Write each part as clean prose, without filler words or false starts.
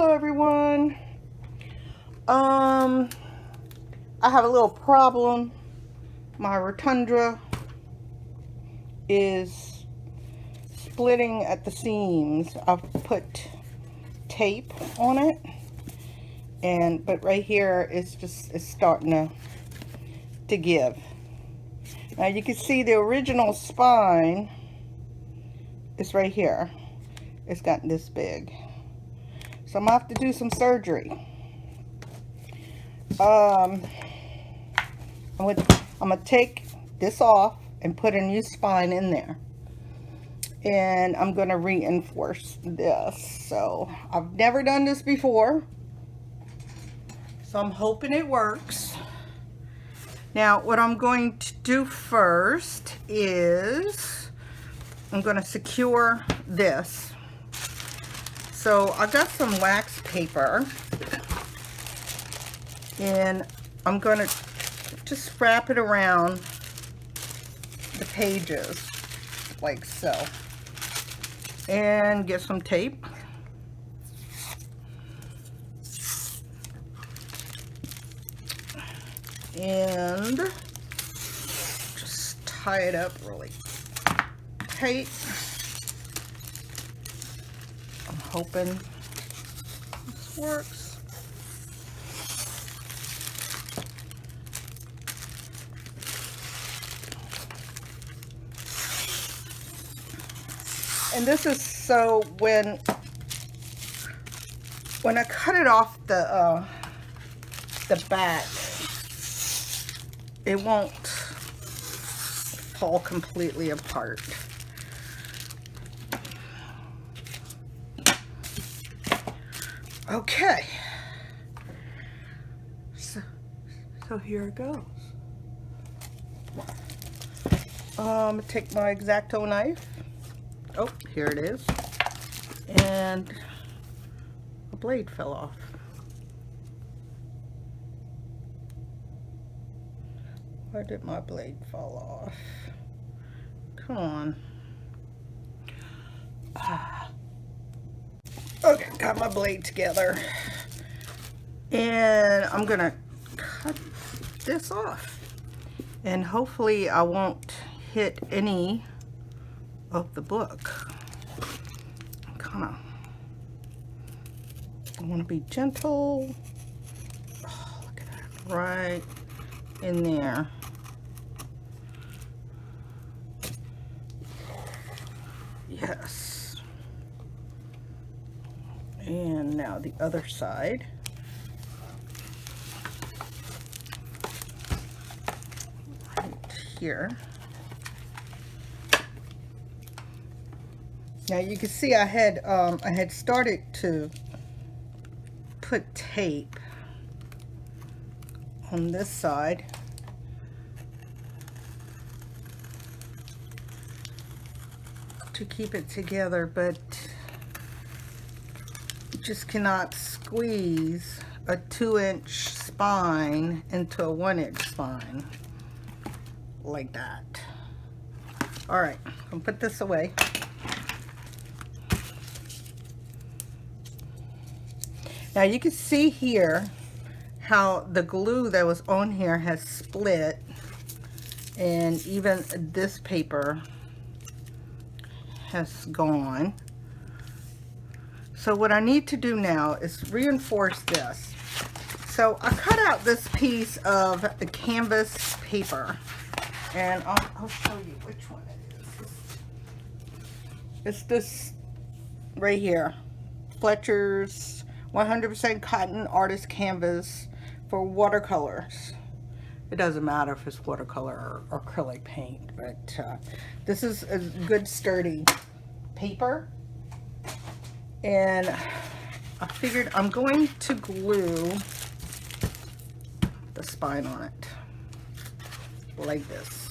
Hello everyone. I have a little problem. My Rotundra is splitting at the seams. I've put tape on it, but right here it's starting to give. Now you can see the original spine is right here. It's gotten this big. So I'm gonna have to do some surgery. I'm gonna take this off and put a new spine in there. And I'm gonna reinforce this. So I've never done this before. So I'm hoping it works. Now what I'm going to do first is I'm gonna secure this. So I got some wax paper and I'm gonna just wrap it around the pages like so, and get some tape. And just tie it up really tight. I'm hoping this works. And this is so when I cut it off the back, it won't fall completely apart. Okay, so here it goes. I'm gonna take my X-Acto knife. Oh, here it is. And a blade fell off. Where did my blade fall off? Come on. Okay, got my blade together. And I'm gonna cut this off. And hopefully I won't hit any of the book. I want to be gentle. Oh, look at that, right in there. Yes. And now the other side. Right here. Now you can see I had started to put tape on this side. To keep it together, but you just cannot squeeze a 2-inch spine into a 1-inch spine like that. All right, I'll put this away. Now you can see here how the glue that was on here has split, and even this paper has gone. So what I need to do now is reinforce this. So I cut out this piece of the canvas paper, and I'll show you which one it is. It's this right here, Fletcher's 100% cotton artist canvas for watercolors. It doesn't matter if it's watercolor or acrylic paint, but this is a good sturdy paper. And I figured I'm going to glue the spine on it like this.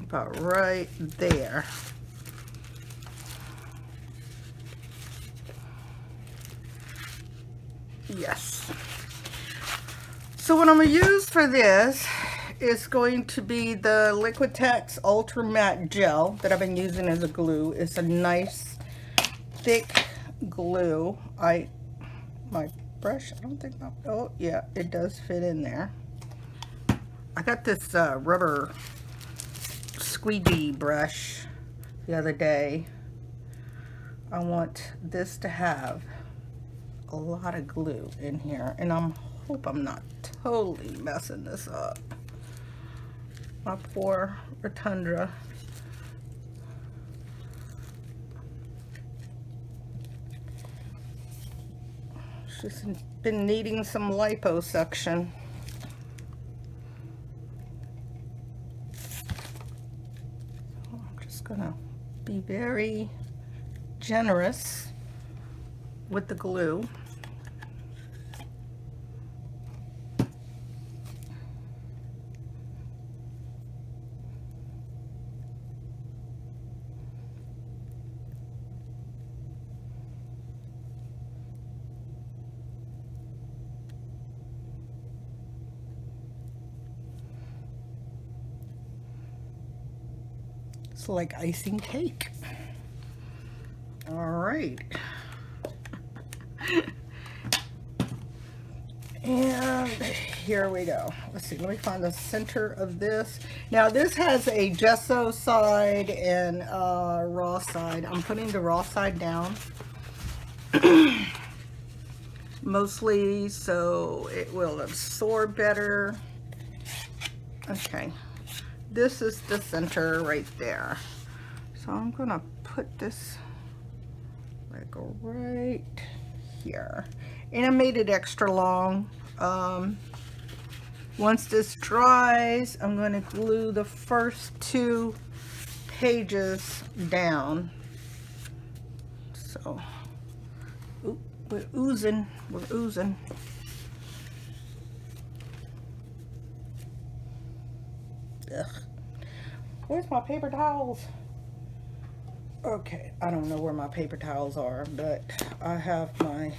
About right there. Yes. So what I'm going to use for this is going to be the Liquitex Ultra Matte Gel that I've been using as a glue. It's a nice thick glue. My brush, I don't think, oh yeah, it does fit in there. I got this rubber squeegee brush the other day. I want this to have a lot of glue in here, and I hope I'm not totally messing this up. My poor Rotundra. She's been needing some liposuction. I'm just gonna be very generous with the glue. It's like icing cake. All right. And here we go. Let's see, let me find the center of this. Now this has a gesso side and a raw side. I'm putting the raw side down. Mostly so it will absorb better. Okay. This is the center right there. So I'm gonna put this like right here. And I made it extra long. Once this dries, I'm going to glue the first 2 pages down. So, ooh, we're oozing. Ugh. Where's my paper towels? Okay, I don't know where my paper towels are, but I have my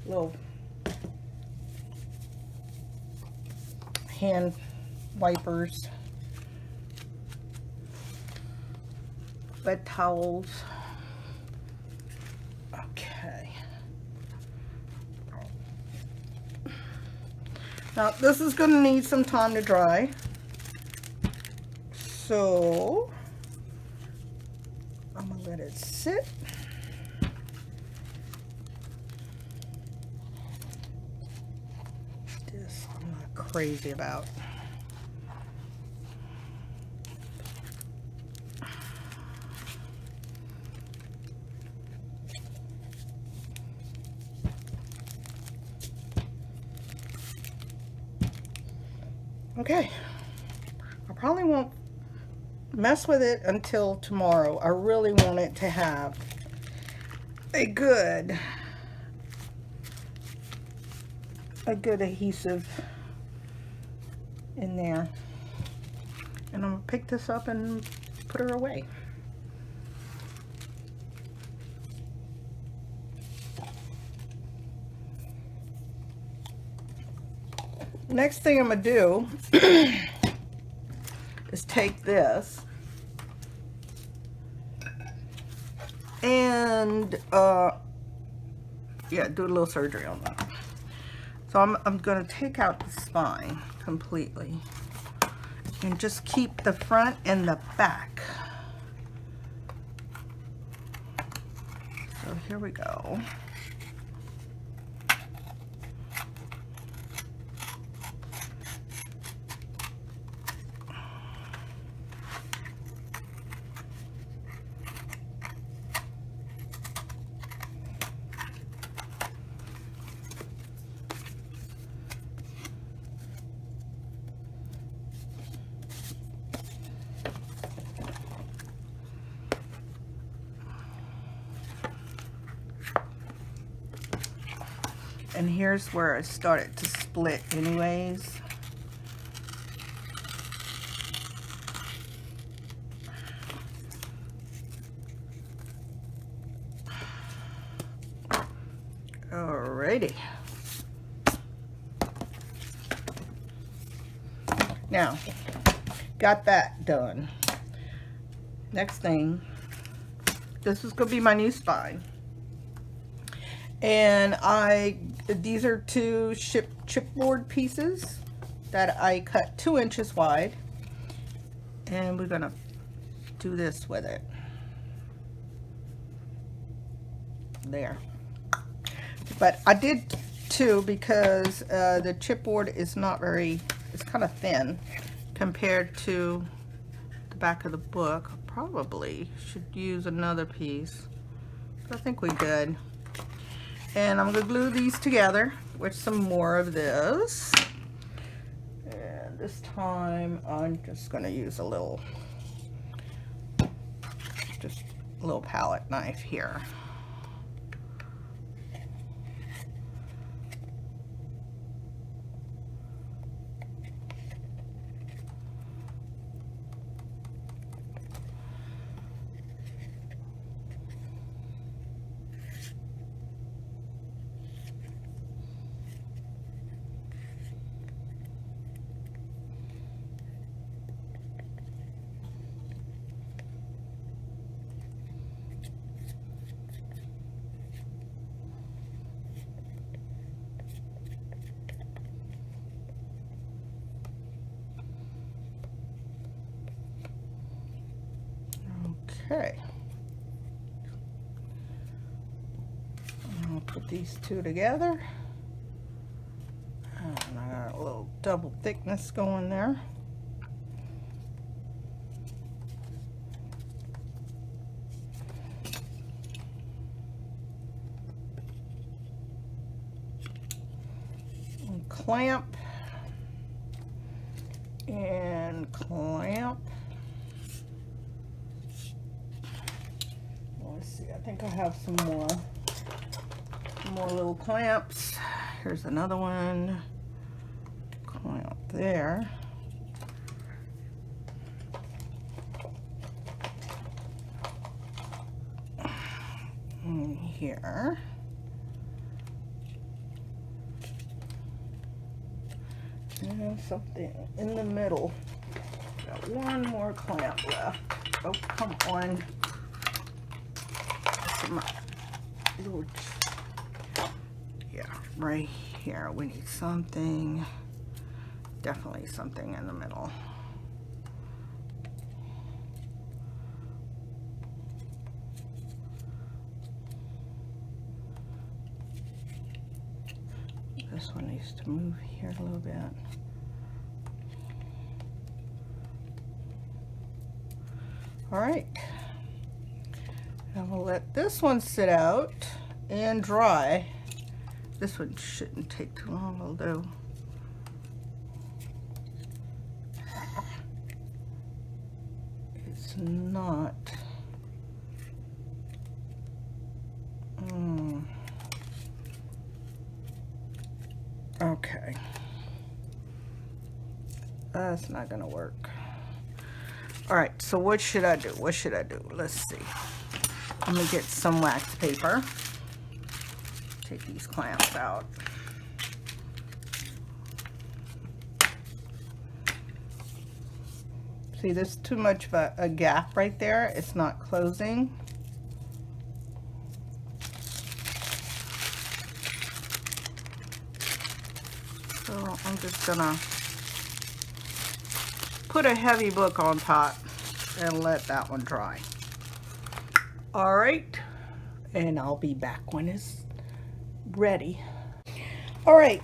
little hand wipers, wet towels. Okay. Now this is going to need some time to dry. So I'm going to let it sit. This I'm not crazy about. Okay, I probably won't mess with it until tomorrow. I really want it to have a good adhesive in there. And I'm gonna pick this up and put her away. Next thing I'm gonna do is take this and yeah, do a little surgery on that. So I'm gonna take out the spine completely and just keep the front and the back. So here we go. And here's where it started to split anyways. Alrighty. Now, got that done. Next thing, this is going to be my new spine. And these are two chipboard pieces that I cut 2 inches wide. And we're going to do this with it. There. But I did 2 because the chipboard is not very, it's kind of thin compared to the back of the book. Probably should use another piece. But I think we're good. And I'm going to glue these together with some more of this. And this time I'm just going to use a little palette knife here. Okay. I'll put these two together. And I got a little double thickness going there. And clamp. And clamp. I think I have some more little clamps. Here's another one. Clamp there. And here. And something in the middle. Got one more clamp left. Oh, come on. Yeah, right here we need something, definitely something in the middle. This one needs to move here a little bit. All right. And we'll let this one sit out and dry. This one shouldn't take too long, although it's not. Okay. That's not gonna work. All right, so what should I do? What should I do? Let's see. I'm gonna get some wax paper. Take these clamps out. See, there's too much of a gap right there. It's not closing. So I'm just gonna put a heavy book on top and let that one dry. All right, and I'll be back when it's ready. All right,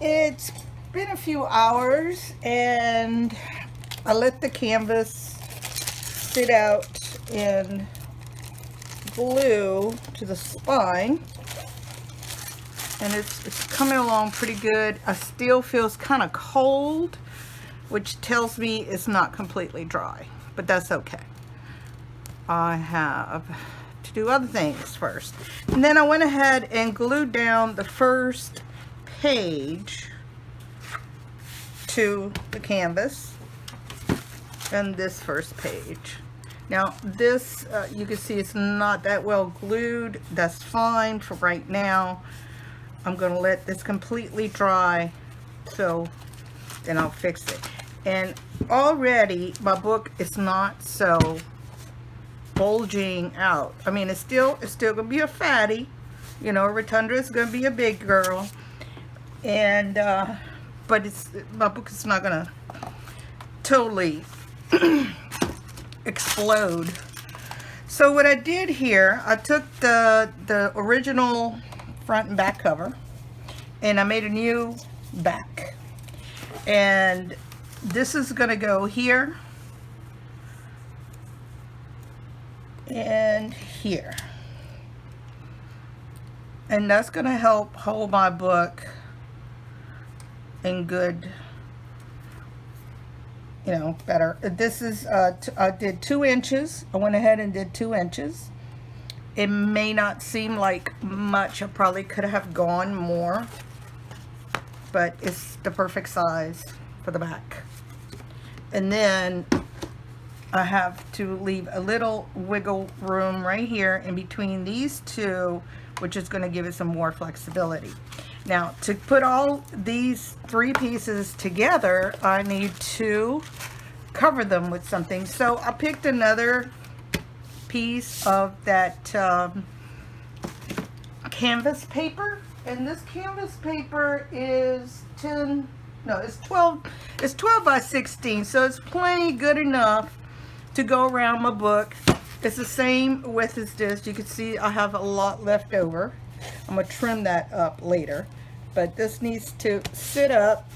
it's been a few hours and I let the canvas sit out in glue to the spine, and it's coming along pretty good. I still feels kind of cold, which tells me it's not completely dry, but that's okay. I have to do other things first. And then I went ahead and glued down the first page to the canvas and this first page. Now this, you can see it's not that well glued. That's fine for right now. I'm going to let this completely dry, so then I'll fix it. And already my book is not so bulging out. I mean, it's still gonna be a fatty, you know. Rotundra is gonna be a big girl, and but my book is not gonna totally explode. So what I did here, I took the original front and back cover, and I made a new back, and this is gonna go here and here, and that's gonna help hold my book in good, you know, better. This is I did 2 inches. I went ahead and did 2 inches. It may not seem like much. I probably could have gone more, but it's the perfect size for the back. And then I have to leave a little wiggle room right here in between these two, which is going to give it some more flexibility. Now, to put all these 3 pieces together, I need to cover them with something. So I picked another piece of that canvas paper, and this canvas paper is 12 by 16, so it's plenty good enough to go around my book. It's the same width as this. You can see I have a lot left over. I'm gonna trim that up later, but this needs to sit up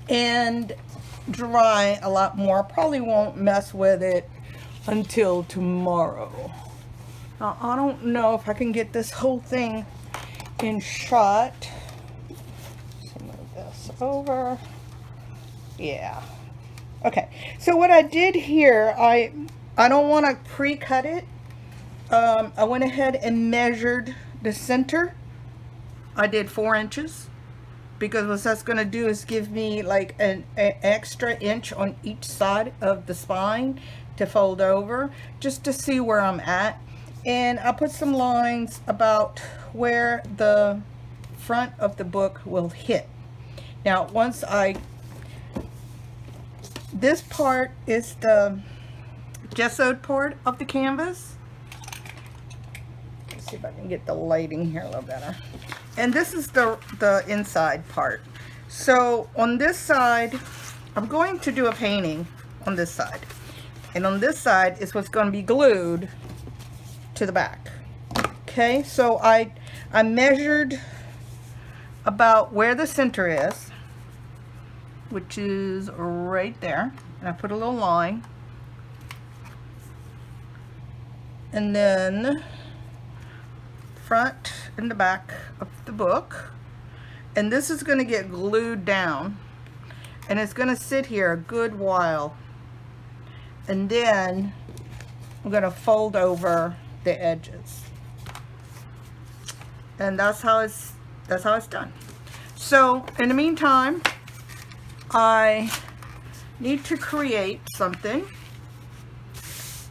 and dry a lot more. Probably won't mess with it until tomorrow. Now, I don't know if I can get this whole thing in shot. So move this over. Yeah. Okay, so what I did here, I don't want to pre-cut it. I went ahead and measured the center. I did 4 inches, because what that's going to do is give me like an extra inch on each side of the spine to fold over, just to see where I'm at. And I put some lines about where the front of the book will hit. Now, this part is the gessoed part of the canvas. Let's see if I can get the lighting here a little better. And this is the inside part. So on this side, I'm going to do a painting on this side. And on this side is what's going to be glued to the back. Okay, so I measured about where the center is, which is right there, and I put a little line, and then front and the back of the book, and this is going to get glued down, and it's going to sit here a good while, and then I'm going to fold over the edges, and that's how it's done. So in the meantime, I need to create something,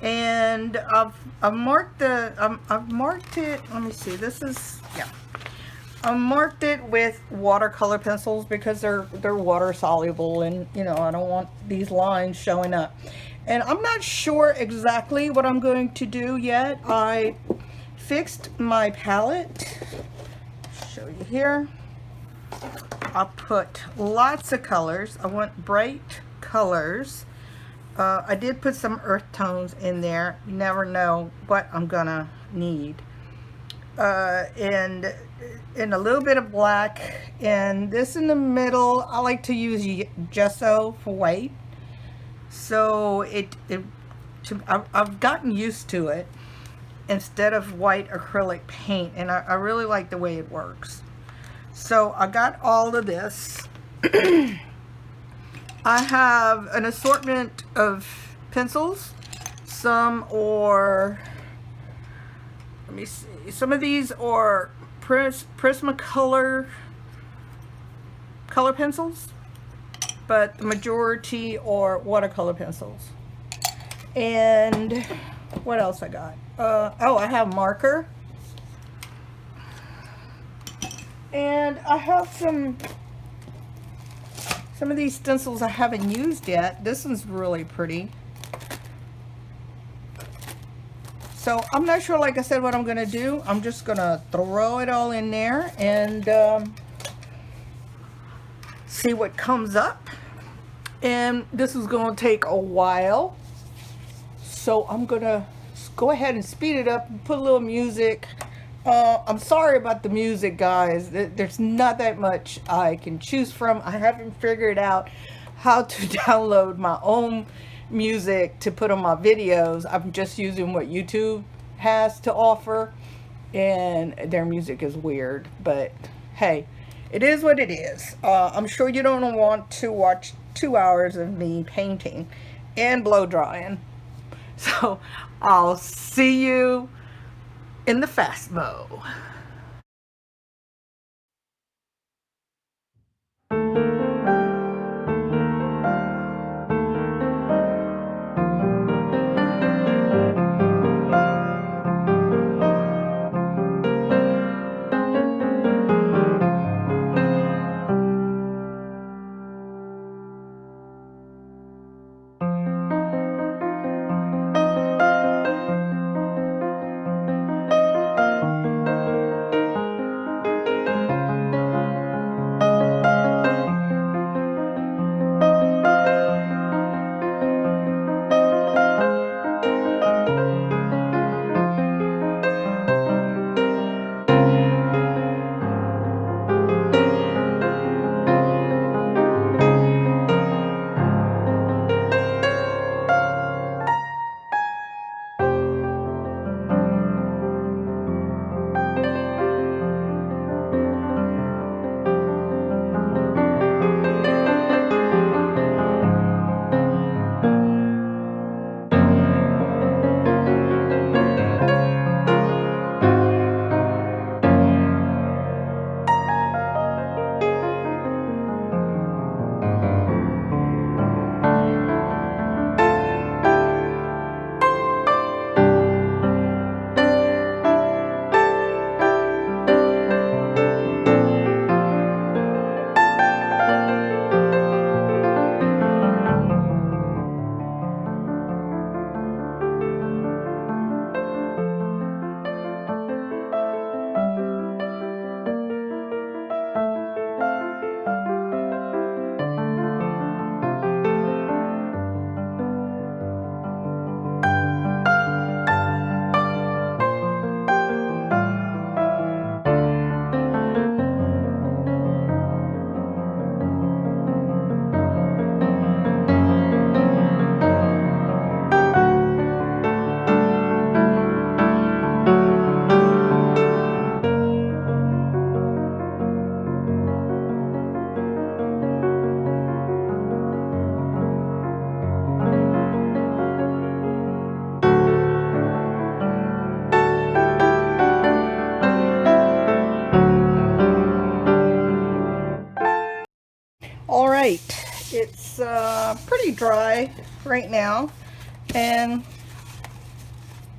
and I've marked it. Let me see. This is, yeah. I marked it with watercolor pencils because they're water soluble, and you know, I don't want these lines showing up. And I'm not sure exactly what I'm going to do yet. I fixed my palette. Show you here. I'll put lots of colors. I want bright colors. I did put some earth tones in there. You never know what I'm gonna need. And a little bit of black, and this in the middle. I like to use gesso for white. So I've gotten used to it instead of white acrylic paint, and I really like the way it works. So I got all of this. I have an assortment of pencils. Some are, let me see, some of these are Prismacolor color pencils, but the majority are watercolor pencils. And what else I got? Oh, I have marker. And I have Some of these stencils I haven't used yet. This one's really pretty. So I'm not sure, like I said, what I'm going to do. I'm just going to throw it all in there and see what comes up. And this is going to take a while. So I'm going to go ahead and speed it up and put a little music. I'm sorry about the music, guys. There's not that much I can choose from. I haven't figured out how to download my own music to put on my videos. I'm just using what YouTube has to offer, and their music is weird, but hey, it is what it is. I'm sure you don't want to watch 2 hours of me painting and blow drying. So I'll see you in the fast mo. All right, it's pretty dry right now, and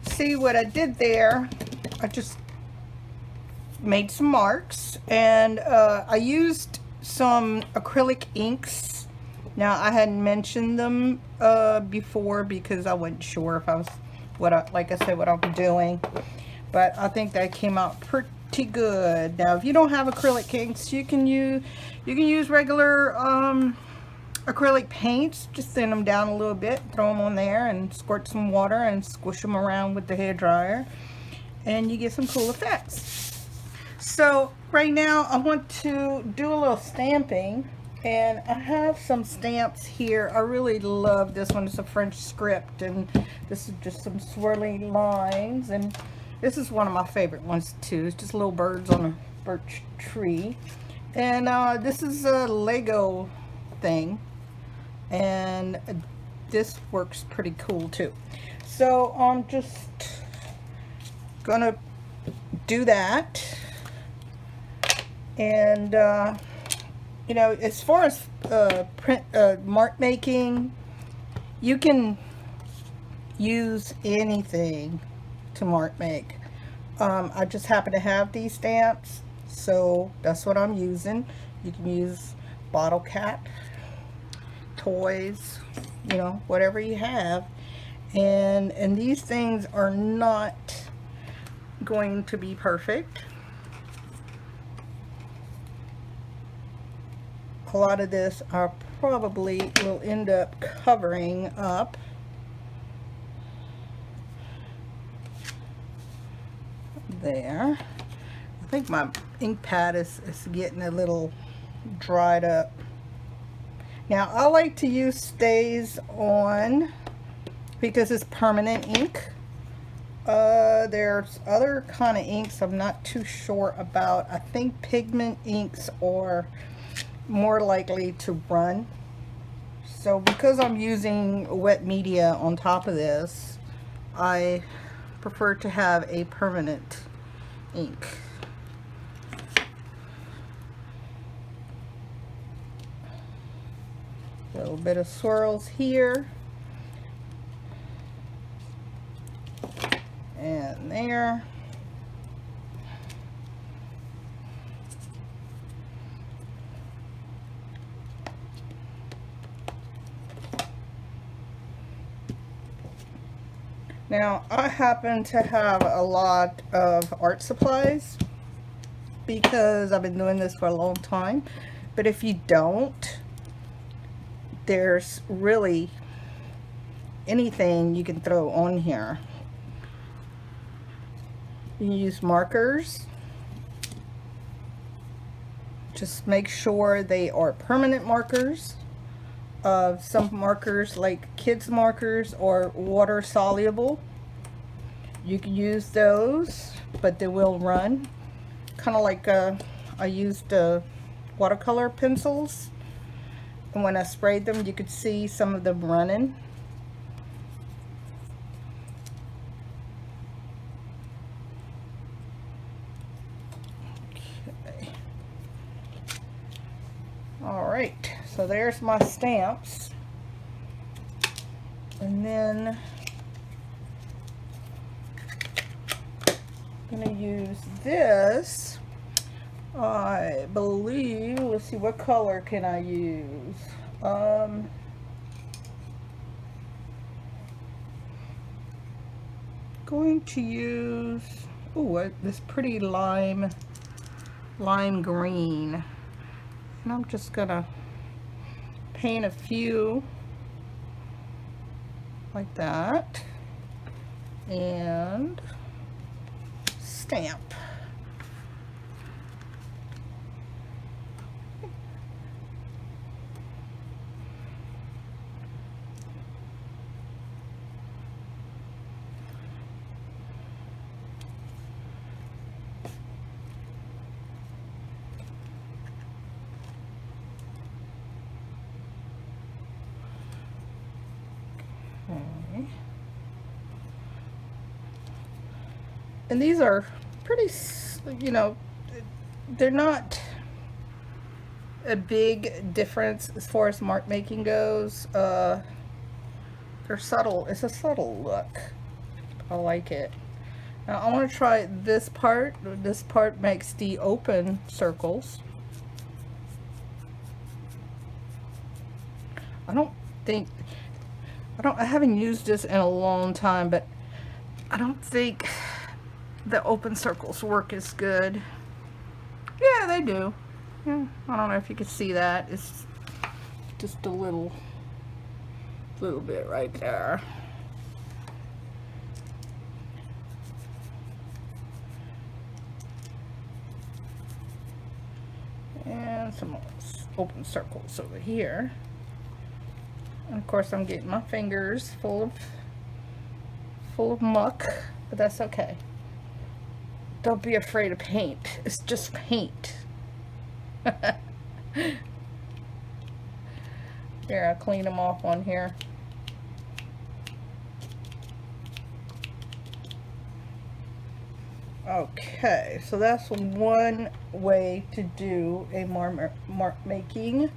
see what I did there. I just made some marks, and I used some acrylic inks. Now, I hadn't mentioned them before because I wasn't sure if I was like I said, what I'm doing, but I think that came out pretty good. Now, if you don't have acrylic inks, you can use regular acrylic paints. Just thin them down a little bit, throw them on there, and squirt some water and squish them around with the hair dryer, and you get some cool effects. So right now I want to do a little stamping, and I have some stamps here. I really love this one. It's a French script, and this is just some swirly lines, and this is one of my favorite ones too. It's just little birds on a birch tree. And this is a Lego thing, and this works pretty cool too. So I'm just gonna do that. And you know, as far as mark making, you can use anything to mark make. I just happen to have these stamps, so that's what I'm using. You can use bottle cap toys, you know, whatever you have. And these things are not going to be perfect. A lot of this I probably will end up covering up. There. I think my ink pad is getting a little dried up. Now I like to use Stays On because it's permanent ink. There's other kind of inks I'm not too sure about. I think pigment inks are more likely to run. So because I'm using wet media on top of this, I prefer to have a permanent ink. A little bit of swirls here and there. Now, I happen to have a lot of art supplies because I've been doing this for a long time. But if you don't, there's really anything you can throw on here. You can use markers. Just make sure they are permanent markers. Some markers, like kids markers, or water soluble. You can use those, but they will run. Kind of like I used watercolor pencils, and when I sprayed them, you could see some of them running. Okay. All right. So there's my stamps, and then I'm going to use this, I believe. Let's see, what color can I use? Going to use, this pretty lime green, and I'm just going to paint a few like that and stamp. And these are pretty, you know, they're not a big difference as far as mark making goes. They're subtle. It's a subtle look. I like it. Now I want to try this part. This part makes the open circles. I haven't used this in a long time, but I don't think the open circles work as good. Yeah, they do. Yeah, I don't know if you can see that. It's just a little bit right there. And some open circles over here. And of course I'm getting my fingers full of muck, but that's okay. Don't be afraid of paint. It's just paint. Here, I'll clean them off on here. Okay, so that's one way to do a mark making.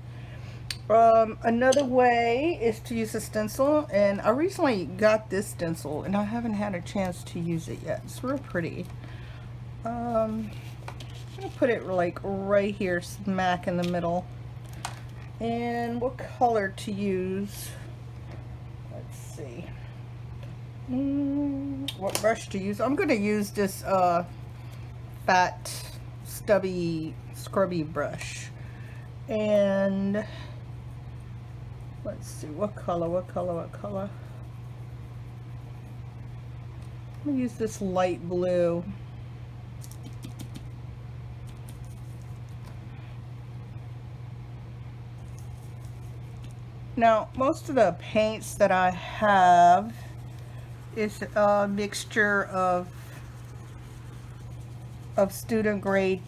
Another way is to use a stencil, and I recently got this stencil and I haven't had a chance to use it yet. It's real pretty. I'm gonna put it like right here, smack in the middle And what color to use? Let's see. What brush to use? I'm going to use this fat, stubby, scrubby brush. And let's see, what color? I'm going to use this light blue. Now, most of the paints that I have is a mixture of student grade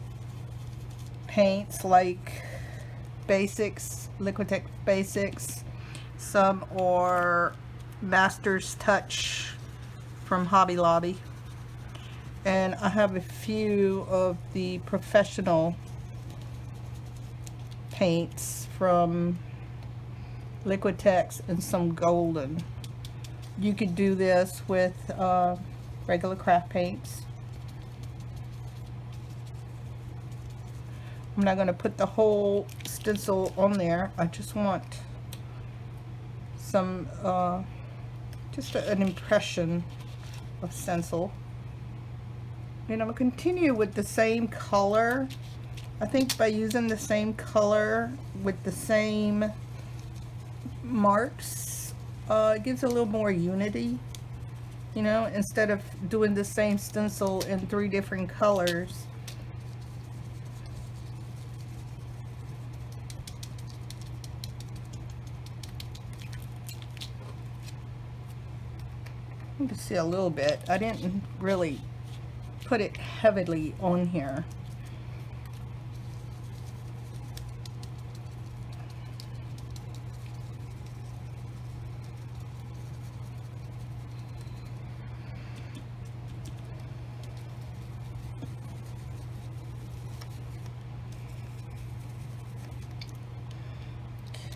paints, like basics, Liquitex basics. Some are Master's Touch from Hobby Lobby. And I have a few of the professional paints from Liquitex and some golden. You could do this with regular craft paints. I'm not going to put the whole stencil on there. I just want some, just an impression of stencil. And I'm going to continue with the same color. I think by using the same color with the same marks, it gives a little more unity, you know, instead of doing the same stencil in 3 different colors. You can see a little bit. I didn't really put it heavily on here.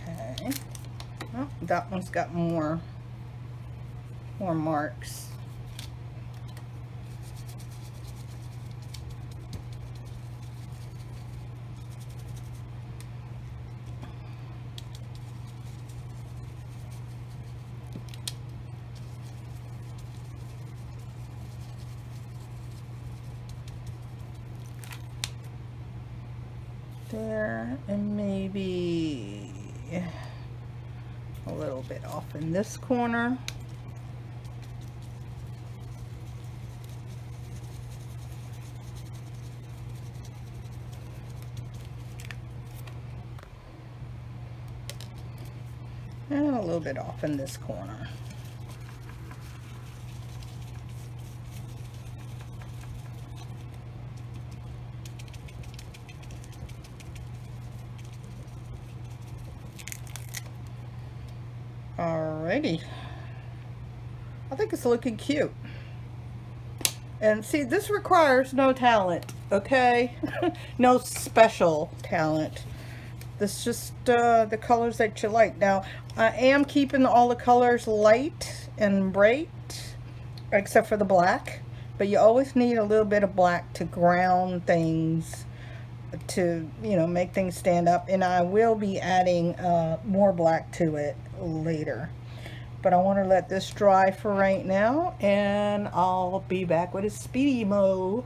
Okay. Oh, that one's got more marks. There, and maybe a little bit off in this corner. And a little bit off in this corner. Alrighty. I think it's looking cute. And see, this requires no talent, okay? No special talent. This is just the colors that you like. Now, I am keeping all the colors light and bright, except for the black. But you always need a little bit of black to ground things, to, you know, make things stand up. And I will be adding more black to it later. But I want to let this dry for right now, and I'll be back with a speedy mo.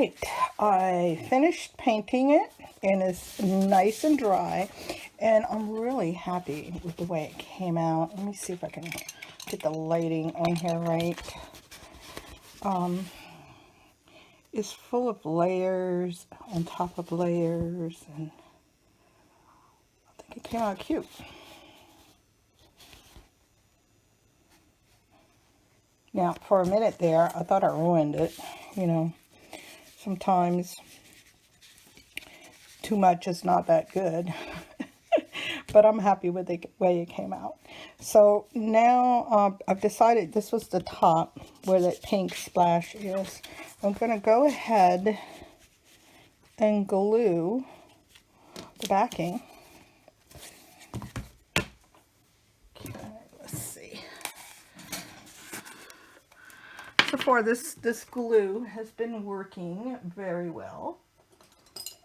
right, I finished painting it and it's nice and dry, and I'm really happy with the way it came out. Let me see if I can get the lighting on here right. It's full of layers on top of layers, and I think it came out cute. Now, for a minute there, I thought I ruined it. You know, sometimes too much is not that good. But I'm happy with the way it came out. So now I've decided this was the top where that pink splash is. I'm going to go ahead and glue the backing. Okay, let's see. So far this glue has been working very well.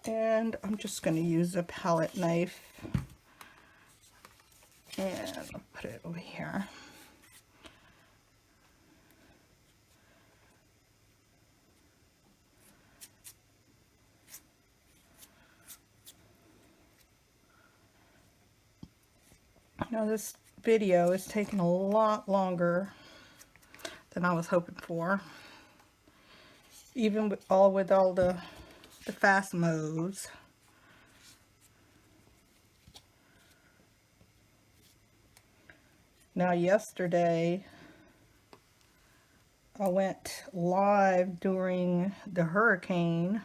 And I'm just going to use a palette knife. And I'll put it over here. Now this video is taking a lot longer than I was hoping for. Even with all the fast modes. Now yesterday I went live during the hurricane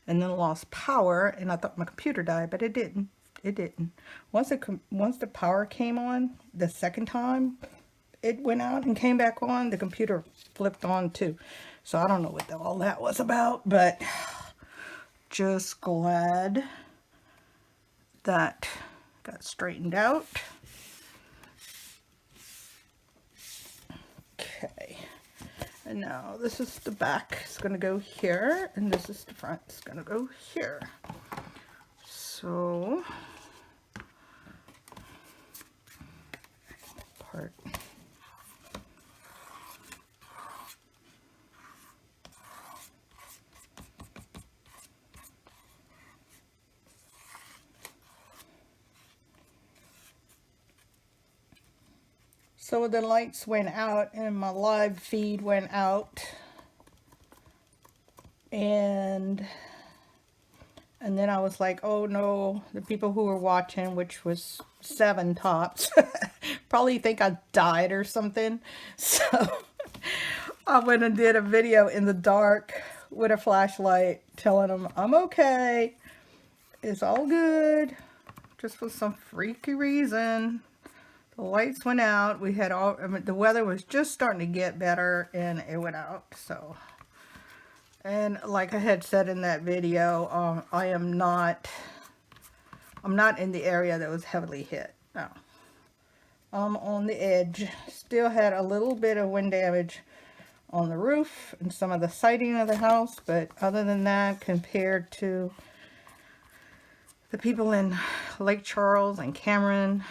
and then lost power, and I thought my computer died, but it didn't. It didn't. Once the power came on the second time, it went out and came back on. The computer flipped on too. So I don't know what all that was about, but just glad that got straightened out. Okay, and now this is the back. It's going to go here, and this is the front. It's going to go here. So, part. So the lights went out and my live feed went out, and then I was like, oh no, the people who were watching, which was 7 tops, probably think I died or something. So I went and did a video in the dark with a flashlight telling them I'm okay, it's all good, just for some freaky reason. The lights went out. We had the weather was just starting to get better and it went out. So, and like I had said in that video, I'm not in the area that was heavily hit. No. I'm on the edge. Still had a little bit of wind damage on the roof and some of the siding of the house, but other than that, compared to the people in Lake Charles and Cameron,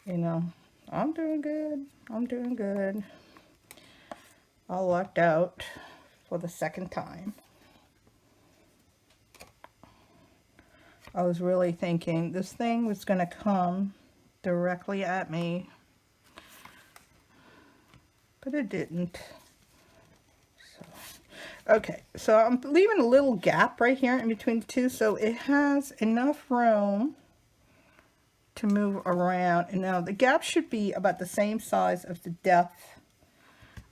you know, I'm doing good. I'm doing good. I lucked out for the second time. I was really thinking this thing was going to come directly at me, but it didn't. So, okay, so I'm leaving a little gap right here in between the two, so it has enough room to move around. And now the gap should be about the same size of the depth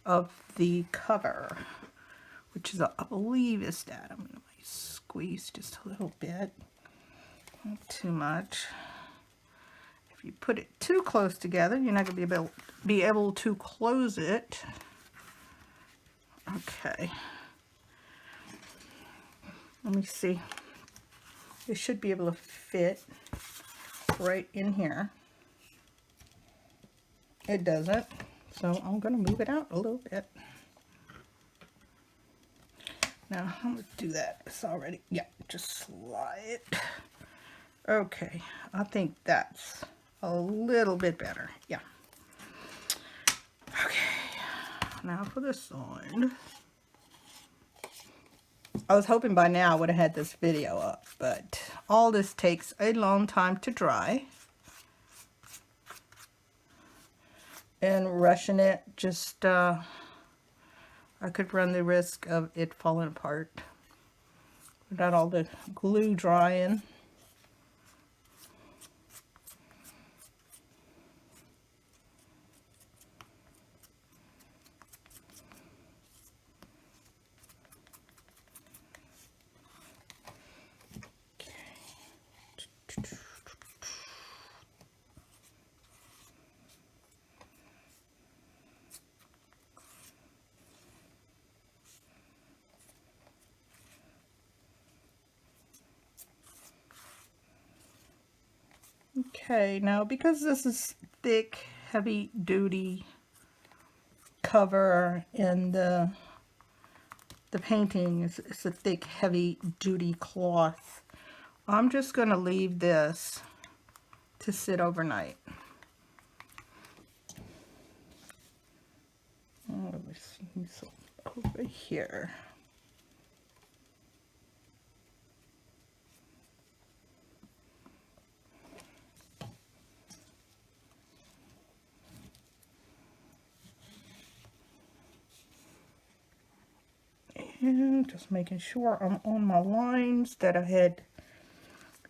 of the cover, which is, I believe, is that. I'm going to squeeze just a little bit, not too much. If you put it too close together, you're not going to be able to close it. Okay. Let me see. It should be able to fit right in here. It doesn't, so I'm going to move it out a little bit. Now I'm going to do that. It's already, yeah, just slide. Okay, I think that's a little bit better. Yeah. Okay, now for this side. I was hoping by now I would have had this video up, but all this takes a long time to dry. And rushing it, just, I could run the risk of it falling apart without all the glue drying. Okay, now because this is thick, heavy duty cover and the painting is it's a thick, heavy duty cloth, I'm just going to leave this to sit overnight. Let me see some over here. And just making sure I'm on my lines that I had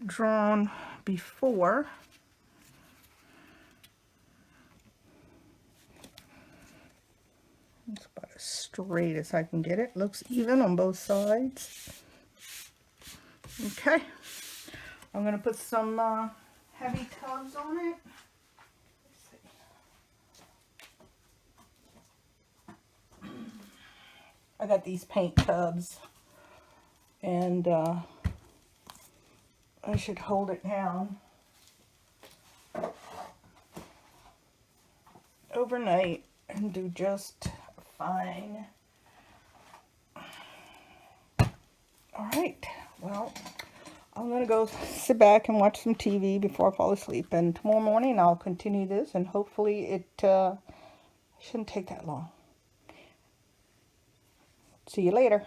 drawn before. It's about as straight as I can get it. Looks even on both sides. Okay. I'm going to put some heavy tubs on it. I got these paint tubs, and I should hold it down overnight and do just fine. Alright, well, I'm going to go sit back and watch some TV before I fall asleep, and tomorrow morning I'll continue this, and hopefully it shouldn't take that long. See you later.